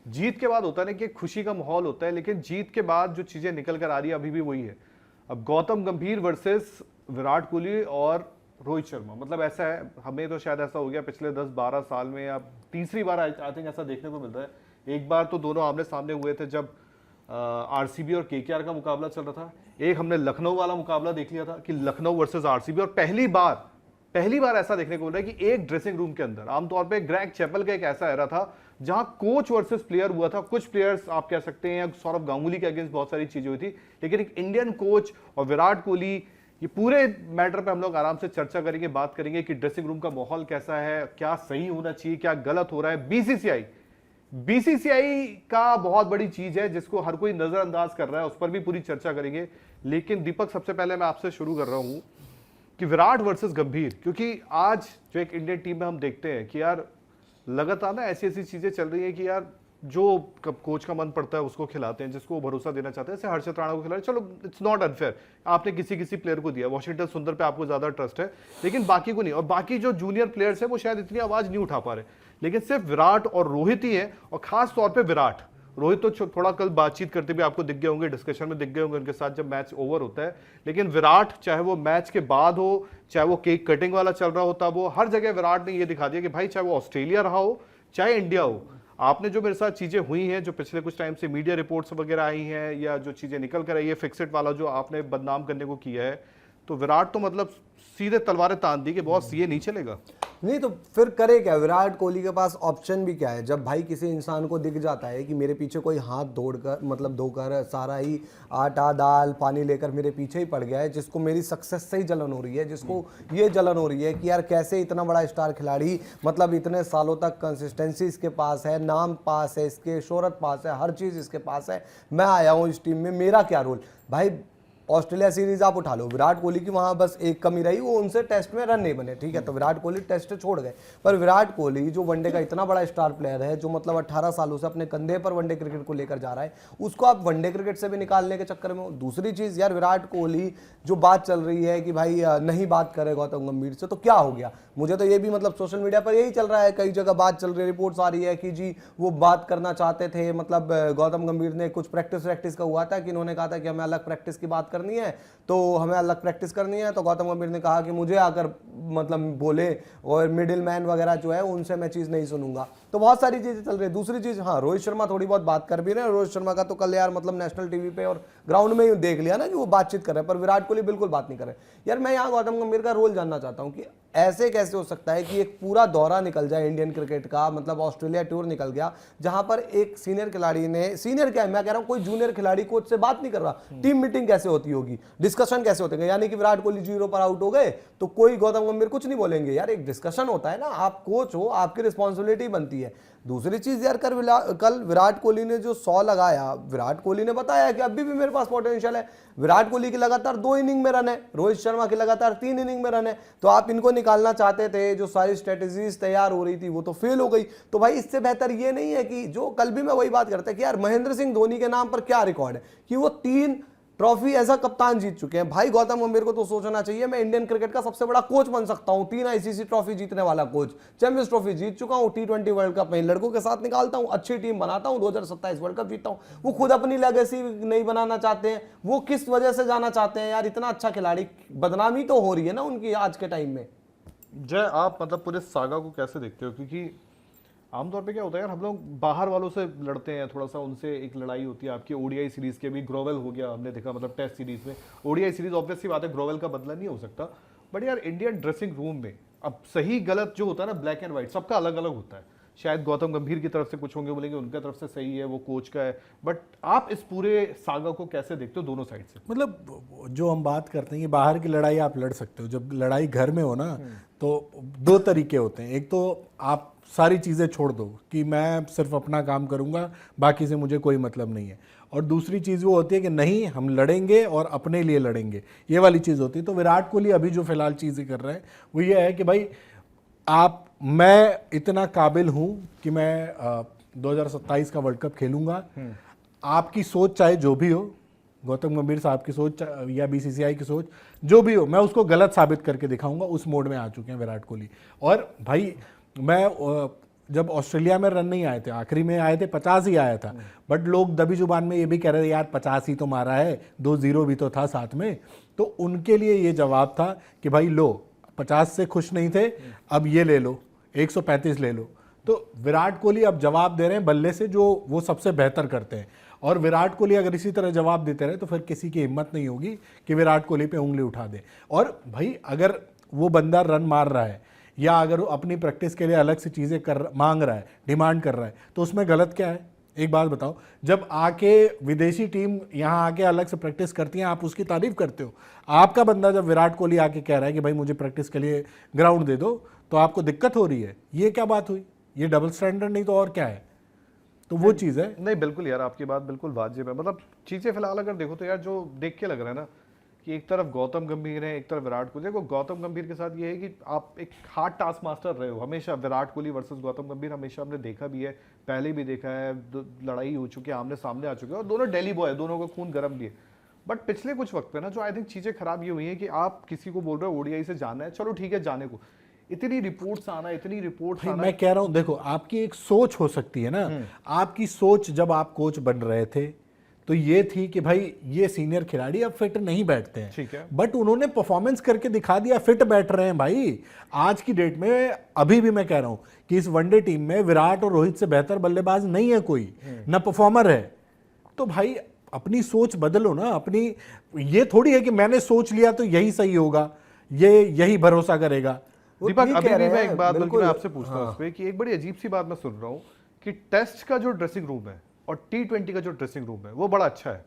जीत के बाद होता है ना कि एक खुशी का माहौल होता है, लेकिन जीत के बाद जो चीजें निकल कर आ रही है अभी भी वही है। अब गौतम गंभीर वर्सेस विराट कोहली और रोहित शर्मा, मतलब ऐसा है, हमें तो शायद ऐसा हो गया पिछले 10-12 साल में, या तीसरी बार आई थिंक ऐसा देखने को मिलता है। एक बार तो दोनों आमने सामने हुए थे जब आरसीबी और केकेआर का मुकाबला चल रहा था। एक हमने लखनऊ वाला मुकाबला देख लिया था कि लखनऊ वर्सेस आरसीबी, और पहली बार ऐसा देखने को मिल रहा है कि एक ड्रेसिंग रूम के अंदर, आमतौर पे ग्रेग चैपल का एक ऐसा एरा था जहां कोच वर्सेस प्लेयर हुआ था। कुछ प्लेयर्स आप कह सकते हैं, सौरव गांगुली के अगेंस्ट बहुत सारी चीजें हुई थी, लेकिन एक इंडियन कोच और विराट कोहली, ये पूरे मैटर पे हम लोग आराम से चर्चा करेंगे, बात करेंगे कि ड्रेसिंग रूम का माहौल कैसा है, क्या सही होना चाहिए, क्या गलत हो रहा है। बीसीसीआई का बहुत बड़ी चीज है जिसको हर कोई नजरअंदाज कर रहा है, उस पर भी पूरी चर्चा करेंगे। लेकिन दीपक, सबसे पहले मैं आपसे शुरू कर रहा हूं कि विराट वर्सेस गंभीर, क्योंकि आज जो एक इंडियन टीम में हम देखते हैं कि यार लगातार ना ऐसी ऐसी चीजें चल रही है कि यार जो कोच का मन पड़ता है उसको खिलाते हैं, जिसको भरोसा देना चाहते हैं, जैसे हर्षित राणा को खिला, चलो इट्स नॉट अनफेयर, आपने किसी प्लेयर को दिया, वॉशिंगटन सुंदर पे आपको ज्यादा ट्रस्ट है, लेकिन बाकी को नहीं। और बाकी जो जूनियर प्लेयर्स है वो शायद इतनी आवाज नहीं उठा पा रहे, लेकिन सिर्फ विराट और रोहित ही है, और खास तौर पर विराट। रोहित तो थोड़ा कल बातचीत करते भी आपको दिख गए होंगे, डिस्कशन में दिख गए होंगे उनके साथ जब मैच ओवर होता है, लेकिन विराट चाहे वो मैच के बाद हो, चाहे वो केक कटिंग वाला चल रहा होता, वो हर जगह विराट ने ये दिखा दिया कि भाई चाहे वो ऑस्ट्रेलिया रहा हो चाहे इंडिया हो, आपने जो मेरे साथ चीजें हुई हैं, जो पिछले कुछ टाइम से मीडिया रिपोर्ट्स वगैरह आई हैं, या जो चीजें निकल कर आई है, फिक्सेड वाला जो आपने बदनाम करने को किया है, तो विराट तो मतलब सीधे तलवारें तान दी कि बॉस ये नहीं चलेगा। नहीं तो फिर करे क्या? विराट कोहली के पास ऑप्शन भी क्या है? जब भाई किसी इंसान को दिख जाता है कि मेरे पीछे कोई हाथ दौड़कर मतलब धोकर सारा ही आटा दाल पानी लेकर मेरे पीछे ही पड़ गया है, जिसको मेरी सक्सेस से ही जलन हो रही है, जिसको ये जलन हो रही है कि यार कैसे इतना बड़ा स्टार खिलाड़ी, मतलब इतने सालों तक कंसिस्टेंसी इसके पास है, नाम पास है इसके, शोहरत पास है, हर चीज़ इसके पास है, मैं आया हूँ इस टीम में, मेरा क्या रोल? भाई ऑस्ट्रेलिया सीरीज आप उठा लो, विराट कोहली की वहां बस एक कमी रही, वो उनसे टेस्ट में रन नहीं बने, ठीक है, तो विराट कोहली टेस्ट छोड़ गए। पर विराट कोहली जो वनडे का इतना बड़ा स्टार प्लेयर है, जो मतलब 18 सालों से अपने कंधे पर वनडे क्रिकेट को लेकर जा रहा है, उसको आप वनडे क्रिकेट से भी निकालने के चक्कर में हो। दूसरी चीज यार, विराट कोहली जो बात चल रही है कि भाई नहीं बात करे गौतम गंभीर से, तो क्या हो गया? मुझे तो ये भी मतलब सोशल मीडिया पर यही चल रहा है, कई जगह बात चल रही है, रिपोर्ट्स आ रही है कि जी वो बात करना चाहते थे, मतलब गौतम गंभीर ने कुछ प्रैक्टिस का हुआ था कि इन्होंने कहा था कि हमें अलग प्रैक्टिस की बात करनी है, तो हमें अलग प्रैक्टिस करनी है, तो गौतम गंभीर ने कहा कि मुझे आकर मतलब बोले, और मिडिल मैन वगैरह जो है उनसे मैं चीज़ नहीं सुनूंगा। तो बहुत सारी चीज़ें चल रही है। दूसरी चीज़, हाँ रोहित शर्मा थोड़ी बहुत बात कर भी रहे हैं, रोहित शर्मा का तो कल यार मतलब नेशनल टीवी पे और ग्राउंड में ही देख लिया ना कि वो बातचीत कर रहे हैं, पर विराट कोहली बिल्कुल बात नहीं कर रहे। यार मैं यहाँ गौतम गंभीर का रोल जानना चाहता हूँ कि ऐसे कैसे हो सकता है कि एक पूरा दौरा निकल जाए इंडियन क्रिकेट का, मतलब ऑस्ट्रेलिया टूर निकल गया, जहां पर एक सीनियर खिलाड़ी ने, सीनियर क्या है मैं कह रहा हूं, कोई जूनियर खिलाड़ी कोच से बात नहीं कर रहा, टीम मीटिंग कैसे होती होगी, डिस्कशन कैसे होते हैं, यानी कि विराट कोहली 0 पर आउट हो गए तो कोई गौतम गंभीर कुछ नहीं बोलेंगे। यार एक डिस्कशन होता है ना, आप कोच हो, आपकी रिस्पॉन्सिबिलिटी बनती है। दूसरी चीज यार, कल विराट कोहली ने जो 100 लगाया, विराट कोहली ने बताया कि अभी भी मेरे पास पोटेंशियल है। विराट कोहली की लगातार 2 इनिंग में रन है, रोहित शर्मा की लगातार 3 इनिंग में रन है, तो आप इनको निकालना चाहते थे, जो सारी स्ट्रेटेजीज तैयार हो रही थी वो तो फेल हो गई। तो भाई इससे बेहतर ये नहीं है कि जो कल भी मैं वही बात करता कि यार महेंद्र सिंह धोनी के नाम पर क्या रिकॉर्ड है कि वो 3 ट्रॉफी एज अ कप्तान जीत चुके हैं। भाई गौतम गंभीर को तो सोचना चाहिए मैं इंडियन क्रिकेट का सबसे बड़ा कोच बन सकता हूं, 3 आईसीसी ट्रॉफी जीतने वाला कोच, चैंपियंस ट्रॉफी जीत चुका हूं, T20 वर्ल्ड कप में लड़कों के साथ निकालता हूं, अच्छी टीम बनाता हूं, 2027 वर्ल्ड कप जीतता हूं। वो खुद अपनी लेगेसी नहीं बनाना चाहते हैं, वो किस वजह से जाना चाहते हैं? यार इतना अच्छा खिलाड़ी, बदनामी तो हो रही है ना उनकी आज के टाइम में। जय, आप मतलब पूरे सागा को कैसे देखते हो? क्योंकि आमतौर पे क्या होता है यार, हम लोग बाहर वालों से लड़ते हैं, थोड़ा सा उनसे एक लड़ाई होती है। आपकी ओडीआई सीरीज के भी ग्रोवेल हो गया, हमने देखा, मतलब टेस्ट सीरीज में ओडीआई सीरीज ऑब्वियसली बात है, ग्रोवेल का बदला नहीं हो सकता, बट यार इंडियन ड्रेसिंग रूम में अब सही गलत जो होता है ना, ब्लैक एंड व्हाइट सबका अलग अलग होता है। शायद गौतम गंभीर की तरफ से कुछ होंगे, बोलेंगे उनकी तरफ से सही है, वो कोच का है, बट आप इस पूरे सागा को कैसे देखते हो दोनों साइड से? मतलब जो हम बात करते हैं कि बाहर की लड़ाई आप लड़ सकते हो, जब लड़ाई घर में हो ना तो 2 तरीके होते हैं। एक तो आप सारी चीज़ें छोड़ दो कि मैं सिर्फ अपना काम करूंगा, बाकी से मुझे कोई मतलब नहीं है, और दूसरी चीज़ वो होती है कि नहीं हम लड़ेंगे और अपने लिए लड़ेंगे, ये वाली चीज़ होती है। तो विराट कोहली अभी जो फिलहाल चीज़ें कर रहे हैं वो ये है कि भाई मैं इतना काबिल हूं कि मैं 2027 का वर्ल्ड कप खेलूंगा, आपकी सोच चाहे जो भी हो, गौतम गंभीर साहब की सोच या बीसीसीआई की सोच जो भी हो, मैं उसको गलत साबित करके दिखाऊंगा। उस मोड में आ चुके हैं विराट कोहली। और भाई मैं जब ऑस्ट्रेलिया में रन नहीं आए थे, आखिरी में आए थे 50 ही आया था, बट लोग दबी जुबान में ये भी कह रहे थे यार 50 ही तो मारा है, 2-0 भी तो था साथ में। तो उनके लिए ये जवाब था कि भाई लो 50 से खुश नहीं थे, अब ये ले लो 135 ले लो। तो विराट कोहली अब जवाब दे रहे हैं बल्ले से जो वो सबसे बेहतर करते हैं, और विराट कोहली अगर इसी तरह जवाब देते रहे तो फिर किसी की हिम्मत नहीं होगी कि विराट कोहली पे उंगली उठा दे। और भाई अगर वो बंदा रन मार रहा है या अगर वो अपनी प्रैक्टिस के लिए अलग से चीज़ें मांग रहा है, डिमांड कर रहा है, तो उसमें गलत क्या है? एक बात बताओ, जब आके विदेशी टीम यहाँ आके अलग से प्रैक्टिस करती है, आप उसकी तारीफ करते हो। आपका बंदा जब विराट कोहली आके कह रहा है कि भाई मुझे प्रैक्टिस के लिए ग्राउंड दे दो, तो आपको दिक्कत हो रही है। ये क्या बात हुई? ये डबल स्टैंडर्ड नहीं तो और क्या है? तो वो चीज़ है। नहीं बिल्कुल यार, आपकी बात बिल्कुल वाजिब है। मतलब चीज़ें फिलहाल अगर देखो तो यार जो देख के लग रहा है ना कि एक तरफ गौतम गंभीर है, एक तरफ विराट कोहली। देखो गौतम गंभीर के साथ ये है कि आप एक हार्ड टास्क मास्टर रहे हो हमेशा। विराट कोहली वर्सेस गौतम गंभीर हमेशा हमने देखा भी है, पहले भी देखा है, लड़ाई हो चुकी है, आमने सामने आ चुके हैं, और दोनों दिल्ली बॉय है, दोनों का खून गर्म भी है। बट पिछले कुछ वक्त पे ना जो आई थिंक चीज़ें खराब ये हुई हैं कि आप किसी को बोल रहे हो ओडीआई से जाना है, चलो ठीक है जाने को, इतनी रिपोर्ट्स आना, इतनी रिपोर्ट्स आना। मैं कह रहा हूं देखो, आपकी एक सोच हो सकती है ना, आपकी सोच जब आप कोच बन रहे थे तो ये थी कि भाई ये सीनियर खिलाड़ी अब फिट नहीं बैठते हैं, ठीक है, बट उन्होंने परफॉर्मेंस करके दिखा दिया, फिट बैठ रहे हैं भाई। आज की डेट में अभी भी मैं कह रहा हूं कि इस वनडे टीम में विराट और रोहित से बेहतर बल्लेबाज नहीं है कोई, ना परफॉर्मर है। तो भाई अपनी सोच बदलो ना। अपनी ये थोड़ी है कि मैंने सोच लिया तो यही सही होगा, ये यही भरोसा करेगा। दीपक अभी भी मैं एक बात बल्कि मैं आपसे पूछता हूँ उस पे कि एक बड़ी अजीब सी बात मैं सुन रहा हूँ कि टेस्ट का जो ड्रेसिंग रूम है और T20 का जो ड्रेसिंग रूम है वो बड़ा अच्छा है,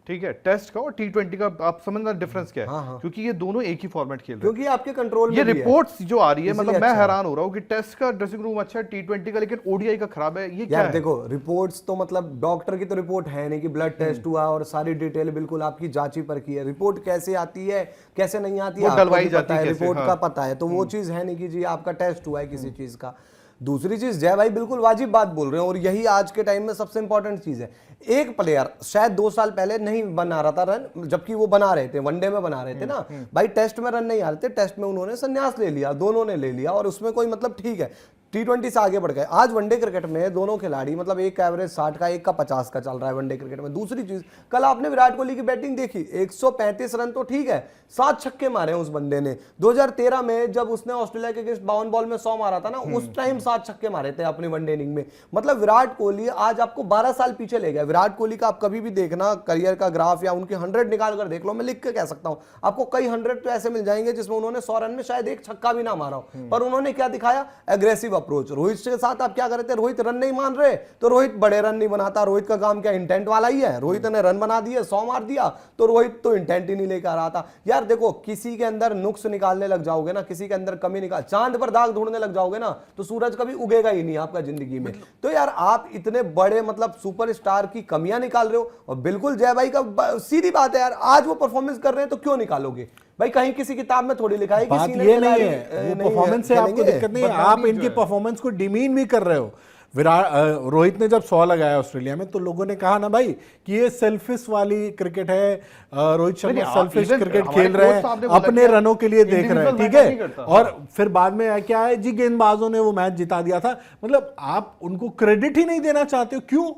ठीक है, टेस्ट का और T20 का आप समझना डिफरेंस क्या है? हाँ। क्योंकि ये दोनों एक ही फॉर्मेट खेल रहे हैं, क्योंकि आपके कंट्रोल में ये भी है। रिपोर्ट्स जो आ रही है, मतलब मैं अच्छा हैरान हो रहा हूँ कि टेस्ट का ड्रेसिंग रूम अच्छा है, T20 का लेकिन ओडीआई का खराब है। ये क्या यार है? देखो रिपोर्ट्स तो मतलब डॉक्टर की तो रिपोर्ट है नहीं कि ब्लड टेस्ट हुआ और सारी डिटेल बिल्कुल आपकी जांची पर की है। रिपोर्ट कैसे आती है कैसे नहीं आती है वो डलवाई आपको भी जाती पता है, है रिपोर्ट कैसे, का हाँ। पता है, तो वो चीज है नहीं कि जी आपका टेस्ट हुआ है किसी चीज का। दूसरी चीज जय भाई बिल्कुल वाजिब बात बोल रहे हैं, और यही आज के टाइम में सबसे इंपॉर्टेंट चीज है। एक प्लेयर शायद 2 साल पहले नहीं बना रहा था रन, जबकि वो बना रहे थे, वनडे में बना रहे थे ना भाई, टेस्ट में रन नहीं आ रहे थे, टेस्ट में उन्होंने संन्यास ले लिया, दोनों ने ले लिया, और उसमें कोई मतलब ठीक है T20 से आगे बढ़ गए। आज वनडे क्रिकेट में दोनों खिलाड़ी मतलब एक का एवरेज 60 का, एक का 50 का चल रहा है वनडे क्रिकेट में। दूसरी चीज कल आपने विराट कोहली की बैटिंग देखी, 135 रन तो ठीक है, 7 छक्के मारे उस बंदे ने। 2013 में जब उसने ऑस्ट्रेलिया के अगेंस्ट 52 बॉल में 100 मारा था ना, उस टाइम 7 छक्के मारे थे अपनी वनडे इनिंग में। मतलब विराट कोहली आज आपको 12 साल पीछे ले गया। विराट कोहली का आप कभी भी देखना करियर का ग्राफ या उनके 100 निकाल कर देख लो, मैं लिख के कह सकता हूं आपको कई 100 तो ऐसे मिल जाएंगे जिसमें उन्होंने 100 रन में शायद एक छक्का भी ना मारा हो, पर उन्होंने क्या दिखाया? Aggressive approach. रोहित के साथ आप क्या कर रहे थे? रोहित रन नहीं मान रहे तो रोहित बड़े रन नहीं बनाता। रोहित का काम क्या इंटेंट वाला ही है, रोहित ने रन बना दिए, 100 मार दिया, तो रोहित तो इंटेंट ही नहीं लेकर आ रहा था। यार देखो किसी के अंदर नुक्स निकालने लग जाओगे ना, किसी के अंदर कमी निकाल, चांद पर दाग ढूंढने लग जाओगे ना, तो सूरज कभी उगेगा ही नहीं आपका जिंदगी में। तो यार आप इतने बड़े मतलब सुपरस्टार की कमियां निकाल रहे हो, और बिल्कुल जय भाई का सीधी बात है यार, आज वो परफॉर्मेंस कर रहे हैं तो क्यों निकालोगे भाई? कहीं किसी किताब में थोड़ी लिखा है कि बात ये नहीं है, वो परफॉर्मेंस से आपको दिक्कत नहीं है, आप इनकी परफॉर्मेंस को डिमीन भी कर रहे हो। रोहित ने जब 100 लगाया ऑस्ट्रेलिया में तो लोगों ने कहा ना भाई कि ये सेल्फिश वाली क्रिकेट है, रोहित शर्मा सेल्फिश क्रिकेट खेल रहे हैं, अपने रनों के लिए देख रहे हैं, ठीक है। और फिर बाद में क्या है जी, गेंदबाजों ने वो मैच जिता दिया था। मतलब आप उनको क्रेडिट ही नहीं देना चाहते हो, क्यों?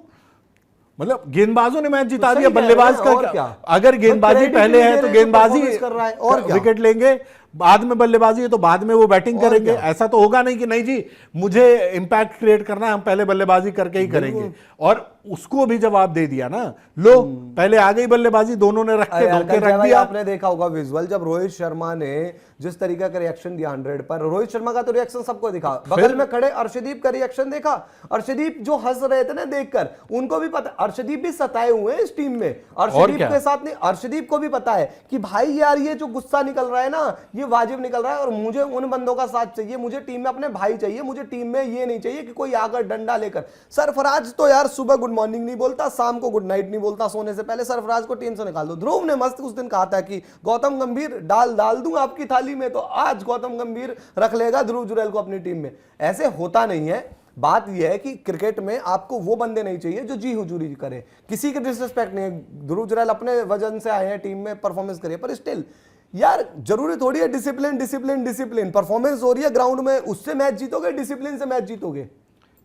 मतलब गेंदबाजों ने मैच जिता दिया, बल्लेबाज का क्या? अगर गेंदबाजी पहले है तो गेंदबाजी कर रहा है और विकेट लेंगे, बाद में बल्लेबाजी है तो बाद में वो बैटिंग करेंगे। ऐसा तो होगा नहीं कि नहीं जी मुझे इंपैक्ट क्रिएट करना है, हम पहले बल्लेबाजी करके ही करेंगे। और उसको भी जवाब दे दिया ना, लो पहले आ गई बल्लेबाजी, दोनों ने रख दिया। आपने देखा होगा विजुअल, जब रोहित शर्मा ने जिस तरीके का रिएक्शन दिया 100 पर, रोहित शर्मा का तो रिएक्शन सबको दिखा, बगल में खड़े अर्शदीप का रिएक्शन देखा, अर्शदीप जो हंस रहे थे ना देखकर, उनको भी पता अर्शदीप भी सताए हुए हैं इस टीम में। अर्शदीप के साथ नहीं, अर्शदीप को भी पता है कि भाई यार ये जो गुस्सा निकल रहा है ना ये वाजिब निकल रहा है, और मुझे उन बंदों का साथ चाहिए, मुझे टीम में अपने भाई चाहिए, मुझे टीम में ये नहीं चाहिए कि कोई आकर डंडा लेकर। सरफराज तो यार सुबह गुड मॉर्निंग नहीं बोलता, शाम को गुड नाइट नहीं बोलता सोने से पहले, सरफराज को टीम से निकाल दो। ध्रुव ने मस्त उस दिन कहा था कि गौतम गंभीर डाल दूं आपकी थाली में, तो आज गौतम गंभीर रख लेगा ध्रुव जुरैल को अपनी टीम में। ऐसे होता नहीं है। बात यह है कि क्रिकेट में आपको वो बंदे नहीं चाहिए जो जी हुजूरी करे, किसी की डिसरिस्पेक्ट नहीं है। ध्रुव जुरैल अपने वजन से आए हैं टीम में, परफॉर्मेंस करिए, पर स्टिल यार जरूरी थोड़ी है डिसिप्लिन परफॉर्मेंस हो रही है ग्राउंड में, उससे मैच जीतोगे, डिसिप्लिन से मैच जीतोगे?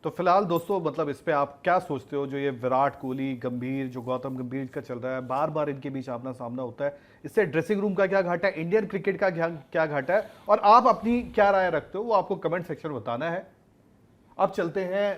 तो फिलहाल दोस्तों मतलब इस पे आप क्या सोचते हो, जो ये विराट कोहली गंभीर, जो गौतम गंभीर का चल रहा है, बार बार इनके बीच आमना सामना होता है, इससे ड्रेसिंग रूम का क्या घाटा है, इंडियन क्रिकेट का क्या घाटा है, और आप अपनी क्या राय रखते हो वो आपको कमेंट सेक्शन में बताना है। अब चलते हैं